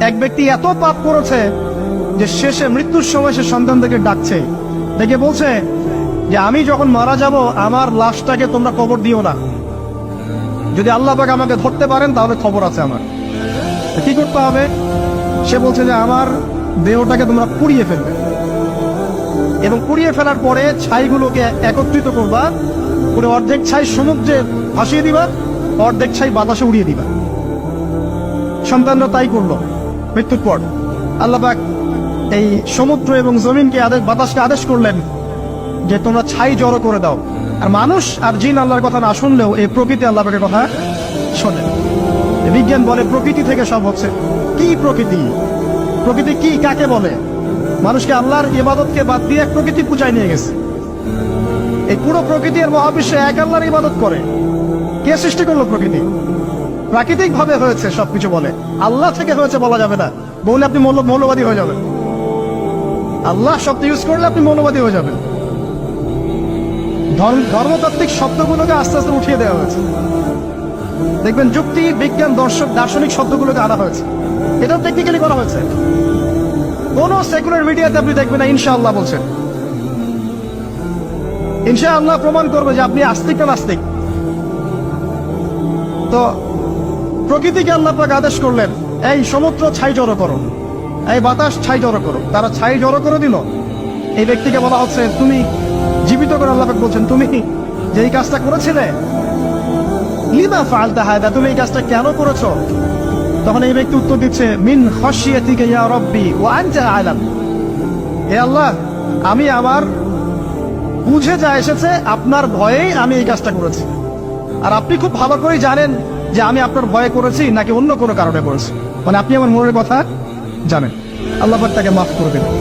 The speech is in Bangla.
এক ব্যক্তি এত পাপ করেছে যে শেষে মৃত্যুর সময় সে সন্তানদেরকে ডাকছে, ডেকে বলছে যে আমি যখন মারা যাব আমার লাশটাকে তোমরা কবর দিও না, যদি আল্লাহ পাক আমাকে ধরতে পারেন তাহলে খবর আছে আমার। কি করতে হবে? সে বলছে যে আমার দেহটাকে তোমরা পুড়িয়ে ফেলবে এবং পুড়িয়ে ফেলার পরে ছাইগুলোকে একত্রিত করবা, করে অর্ধেক ছাই সমুদ্রে ভাসিয়ে দিবা, অর্ধেক ছাই বাতাসে উড়িয়ে দিবা। সন্তানরা তাই করলো। মৃত্যুর পর আল্লাহ পাক এই সমুদ্র এবং জমিনকে বাতাসকে আদেশ করলেন যে তোমরা ছাই জড়ো করে দাও। আর মানুষ আর জিন আল্লাহর কথা না শুনলেও এই প্রকৃতি আল্লাহ পাকের কথা শোনে। বিজ্ঞান বলে প্রকৃতি থেকে সব হচ্ছে। কি প্রকৃতি? প্রকৃতি কি, কাকে বলে? মানুষকে আল্লাহর ইবাদতকে বাদ দিয়ে প্রকৃতি পূজায় নিয়ে গেছে। এই পুরো প্রকৃতি আর মহাবিশ্বে এক আল্লাহর ইবাদত করে। কে সৃষ্টি করলো প্রকৃতি? প্রাকৃতিক ভাবে হয়েছে সবকিছু বলে, আল্লাহ থেকে হয়েছে বলা যাবে না। বললে আপনি মৌলবাদী হয়ে যাবেন। আল্লাহ শব্দ ইউজ করলে আপনি মৌলবাদী হয়ে যাবেন। ধর্মতাত্ত্বিক শব্দগুলোকে আস্তে আস্তে উঠিয়ে দেওয়া হয়েছে। দেখবেন যুক্তি, বিজ্ঞান, দার্শনিক শব্দগুলোকে আনা হয়েছে। এটাও টেকনিক্যালি করা হয়েছে। কোন সেকুলার মিডিয়াতে আপনি দেখবেন না ইনশাআল্লাহ বলছেন। ইনশাআল্লাহ প্রমাণ করবে যে আপনি আস্তিক না নাস্তিক। তো প্রকৃতিকে আল্লাহ পাক আদেশ করলেন, এই সমুদ্র ছাই জড়ো করো, এই বাতাস ছাই জড়ো করো। তারা ছাই জড়ো করে দিল। এই ব্যক্তিকে বলা হচ্ছে তুমি জীবিত করে, আল্লাহ পাক বলছেন তুমি যে এই কাজটা করেছিলে, লিমা ফাআলতা হাদা, তুমি এই কাজটা কেন করেছো? তখন এই ব্যক্তি উত্তর দিচ্ছে, মিন খাশিয়াতিকা ইয়া রাব্বি ওয়া আনতা আ'লাম। হে আল্লাহ, আমি আমার বুঝে যা এসেছে আপনার ভয়েই আমি এই কাজটা করেছি, আর আপনি খুব ভালো করেই জানেন যে আমি আপনার ভয়ে করেছি নাকি অন্য কোনো কারণে করেছি। মানে আপনি আমার মনের কথা জানেন। আল্লাহ পাক তাকে মাফ করে দিলেন।